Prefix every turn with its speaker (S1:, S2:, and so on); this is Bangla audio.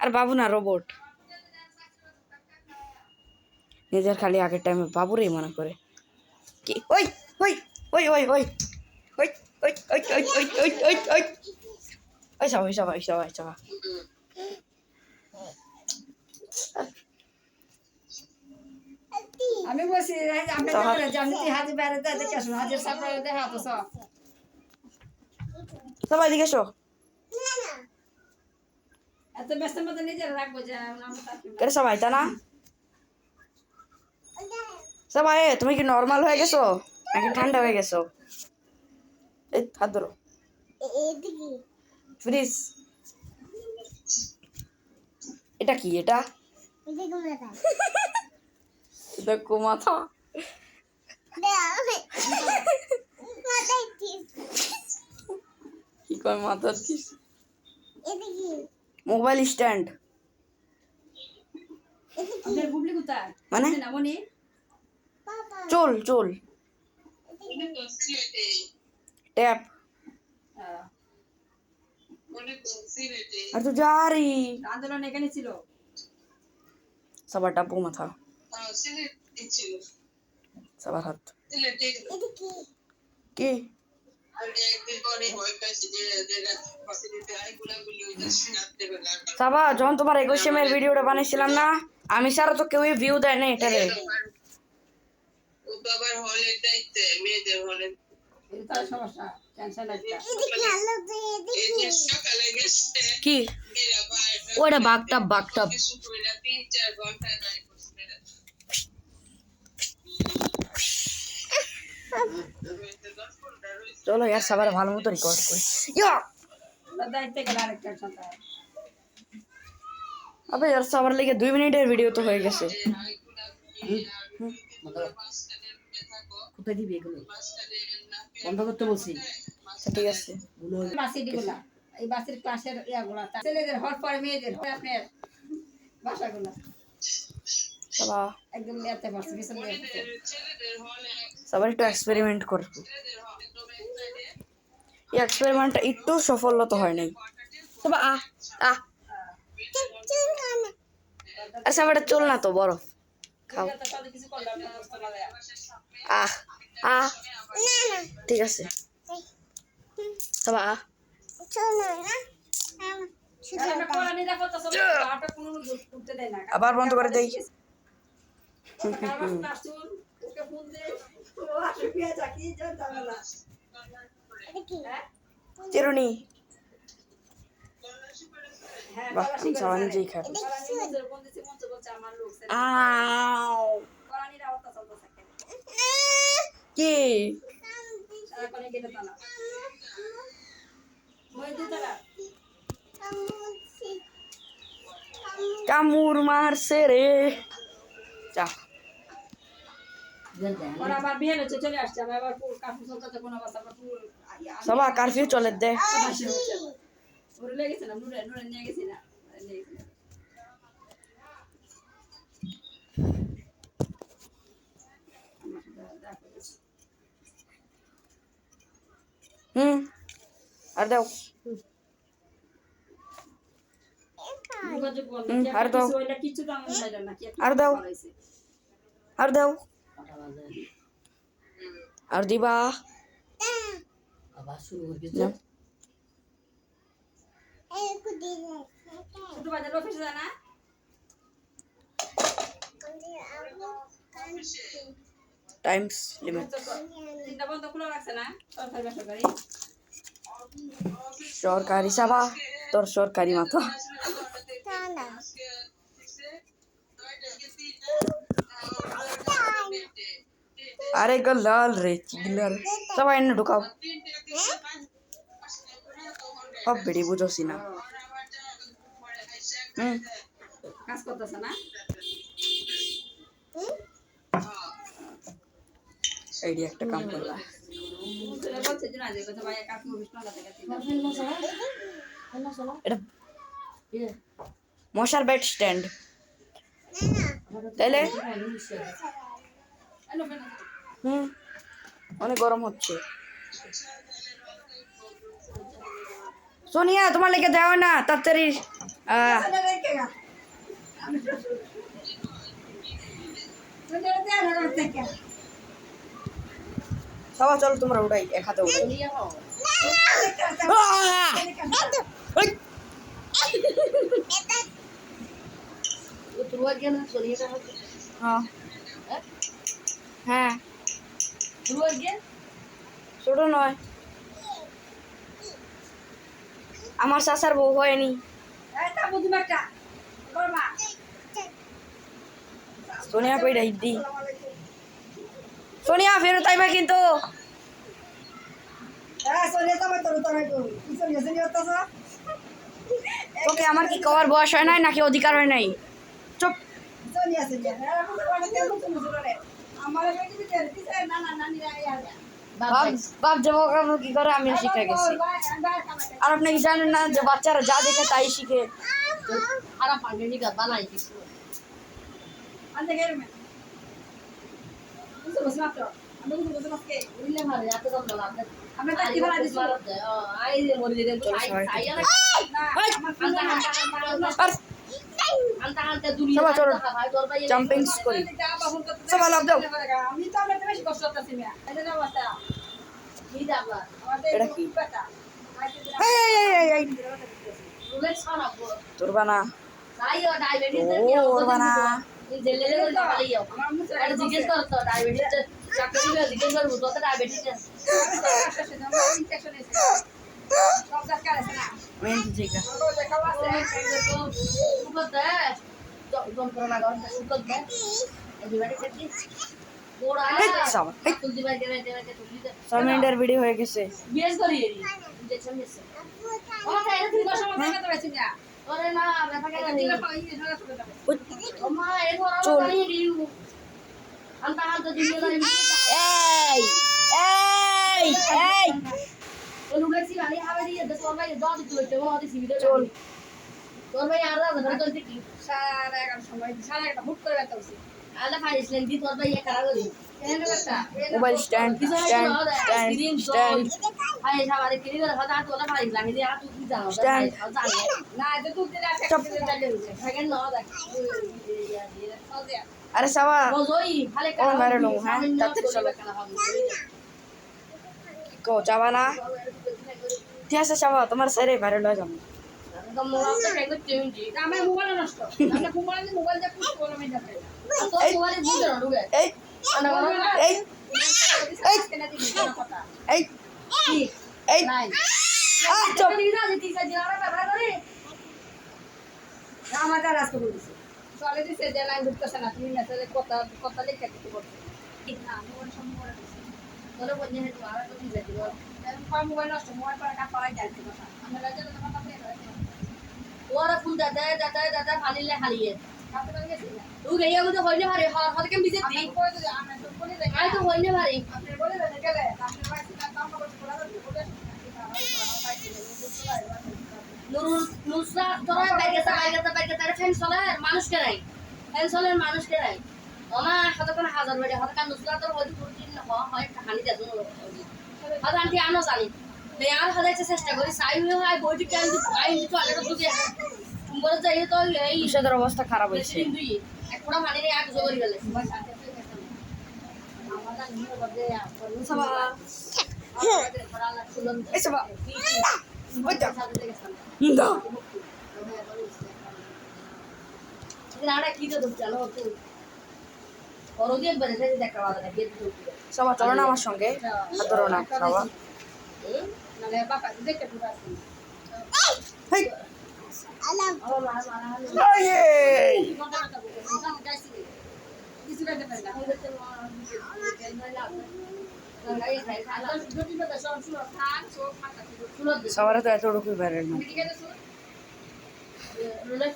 S1: আর বাবু না রোবট নিজের খালি আগের টাইমে বাবুরেই মনে করে কি ওই ওই ওই ওই ওই ওই ওই ওই ওই ওই ওই ওই ওই ওই সবাই সবাই সবাই সবাই
S2: আমি বলছি আমি জানতে হাজি বাইরে দেখে আসুন হাজির সামনে দেখা তো
S1: সবাই দিকে এসো
S2: এত ব্যস্ত মতো নিজের রাখবো যে
S1: কেন সবাই তা না সবাই তুমি কি নর্মাল হয়ে গেছো নাকি ঠান্ডা হয়ে গেছো এই হাত ধরো ফ্রিজ এটা কি এটা দেখো মাথা কি কয় মাথা দিস মোবাইল স্ট্যান্ড
S2: আমাদের বুবলি কোথায়
S1: মানে
S2: না মনি
S1: চল চল ট্যাপ আর তো যা রি
S2: আন্দোলন এখানে ছিল
S1: সবার ডাব্বু মাথা সবার হাত কি সাবা যখন তোমার 21 ভিডিওটা বানিয়েছিলাম না আমি সারা তো কেউই ভিউ দেয় না এটারে কি ওটা বাগটাপ বাগটাপ চলো यार সবার ভালো মতো রেকর্ড করি আবে यार সবার লেগে 2 মিনিটের ভিডিও তো হয়ে গেছে
S2: কোথায় দিবি এগুলো বন্ধ করতে বলছি
S1: ঠিক আছে
S2: বাসিডিগুলা এই বাসের ক্লাসের ইয়াগুলা ছেলেদের হট পরে মেয়েদের হয় আপনার ভাষাগুলা
S1: সবা
S2: একদম লেতে পারছি বিশাল লেতে
S1: সবার একটু এক্সপেরিমেন্ট করব এই এক্সপেরিমেন্টটা একটু সফলতা হয় নাই সবা আর সবাটা চল না তো বরফ খাও ঠিক আছে সবা আবার বন্ধ করে দেই চিরুনি বাহ আমি সবাই নিজেই খাবো কি কামড় মারছে রে যা
S2: চলে আসছে আবার
S1: সবা কারফিউ চলে দে
S2: লেগেছে না নুরে নিয়ে গেছি না
S1: আর দাও আর দাও আর দাও আর দাও আর দিবা
S2: আবার শুরু করবি ছোট বাজার অফিসে যায় না
S1: টাইমস লিমিট
S2: তিনটা বন্ধ খোলা রাখছে না সরকারি বেসরকারি
S1: সরকারি সাবা তোর সরকারি মাথা আরে লাল রে চিগলার সবাই এনে ঢুকাও সব বেড়ি বুঝোসি না
S2: কাজ করতেছে না
S1: আইডি একটা কাম করলা এটা মশার বেড স্ট্যান্ড তাইলে অনেক গরম হচ্ছে সোনিয়া তোমার লেগে দেওয়া না তাড়াতাড়ি
S2: জায়গা আমি সোনিয়া দেয়া না থেকে
S1: সবা চলো তোমরা উঠাই এক হাতে উঠাই ওই হ্যাঁ হ্যাঁ ছোট নয় আমার চাচার বউ হয়নি
S2: এটা বুঝি একটা করবা
S1: সোনিয়া কই রাইদি সোনিয়া ফেরত আইবা কিন্তু
S2: হ্যাঁ সোনিয়া তো তোর তোর সোনিয়া সোনিয়া তো
S1: তোকে আমার কি কওয়ার বয়স হয় নাই নাকি অধিকার হয় নাই চুপ
S2: সোনিয়া সোনিয়া হ্যাঁ বুঝি তেল তো মুজুরে আমার বেটি বিতে দিছে না না নানি আয়া
S1: বাপ বাপ যে কি করে আমি শিখে গেছি আর আপনি কি জানেন না যে বাচ্চারা যা দেখে তাই শিখে
S3: খারাপ পাঙ্গেনি গা বানাই কিছু
S2: আনতে গেলে মে বুঝো বুঝো মাত্র আমি বুঝো মাসকে
S3: উইলে মারে এত দাম দাও
S2: আমরা তো কি বানা দিছো
S3: আই যে মরি যে আই
S2: না আমার
S3: আন্তা
S1: আর
S3: আন্তা আন্তা দুনিয়া
S1: সবা চলো
S3: ভাই তোর ভাই
S1: জাম্পিং করি সবা লাভ দাও
S2: আমি তো আমরা বেশি কষ্ট করতেছি মিয়া এই যে অবস্থা
S3: কি দাবা
S2: আমাদের
S1: এটা কি?
S2: পেটা
S1: এই
S3: রুলেট ছাড়া গো
S1: তোরবা না
S3: তাইও ডায়াবেটিস
S1: তোরবা না
S3: জেলে করে পালিও
S2: আমার মুছে
S3: আর জিজ্ঞেস করতো ডায়াবেটিস চাকরি করে জিজ্ঞেস করবো তোতে ডায়াবেটিস
S2: ইনজেকশন এসে সব দরকার আছে না
S1: মেন ঠিক আছে
S2: ওটা দেখা আছে
S3: উপতে যন্ত্রণা গরম উপতে এদিকে দেখি গোড়া
S1: সব
S3: তুলতে পারে দেবে তুলতে
S1: 6 মিনিটের ভিডিও হয়ে গেছে
S3: বিএস করি ইনজেকশন দিছে ও তাই না তুই বসে
S2: সময় কথা বলছি না
S3: ওরে না ব্যথা কেন
S2: দিলে পাই না শুনে যাবে
S3: ওমা এই ঘরে দাঁড়িয়ে দিউ আন্তা আন্তা দিও না
S1: এই এই এই
S3: ওই লুকাইছি আনি হাওয়া দিয়ে দে তোর ভাই জল দিতে হইছে ও দিছি ভিডিও
S1: চল
S3: তোর ভাই আর ধরে চলতে কি
S2: সারা এক সময় সারা একটা হুট করে ব্যথা হচ্ছে
S3: আলা ফাইস লেন দি তোর ভাই একা করি
S2: এনে ব্যথা
S1: মোবাইল স্ট্যান্ড স্ট্যান্ড স্ট্যান্ড
S3: ভাই সাবারে কিনি করে হাতে তোলা ফাইস লাগে দিয়ে তুই কি জানো
S1: Stand.
S3: জানি
S2: না এটা তুই দিলে আছে দিলে হচ্ছে
S3: সেকেন্ড না দেখ
S1: আরে সাবা
S3: বজই খালি
S1: কোন মেরে লো হ্যাঁ তাড়াতাড়ি চলো কো যাবা না ঠিক আছে সাবা তোমার সেরে বাইরে লয়ে যাবো
S2: আমার মোবাইল নষ্ট আমরা মোবাইল দিয়ে পুশ করলাম এটা
S1: এই এই এই এই চুপ
S2: আমার দ্বারা আজকে বলেছি চলে দিছে যে লাইন ঢুকতেছে না তুমি মেসেজে কথা কথা লিখে দিতে বলছো না মোবাইল সম্পূর্ণ মোবাইল নষ্ট মোবাইল পরে কাজ করাই যায় কথা আমরা রাজ্যে তো কথা বলে
S3: ওরা ফুল দাদা ফালিলে হারিয়ে
S2: কাছে বলে গেছি না
S3: তুই গইয়া গুলো হইলে ভারে হর কেম বিজে দি
S2: আমি কই দিই আমি তো বলে দেই
S3: আই তো হইলে ভারে
S2: আপনি বলে দেন গেলে আপনি ভাই সিনা কাম করে বলা দিই বলে
S3: নুসরা তোরা বাইরে তার ফ্যান চলে মানুষ কে নাই ফ্যান চলে মানুষ কে নাই ওমা কতক্ষণ হাজার বেড়ে হঠাৎ নুসরা তোর হয়তো প্রতিদিন হয় হানি দেয় হঠাৎ আনটি আনো জানি আর হদাইতে চেষ্টা করি চাই হয় বইটি কেন আই টয়লেট ঢুকে বলে যাই তো এই
S1: ইশাদের অবস্থা খারাপ হয়েছে
S3: দিন দুই এক ফোঁটা পানি নিয়ে আগ জোগাড়ি গেলে
S1: সাবা এই সাবা ওই তো দা সাবা চলো না আমার সঙ্গে হাত ধরো না সাবা
S2: নালে বাবা দেখতে পুরো আছে
S1: হেই এই
S2: কিছু করতে পারে না
S1: সাবারে তো এতটুকু বেড়ে না
S3: Relax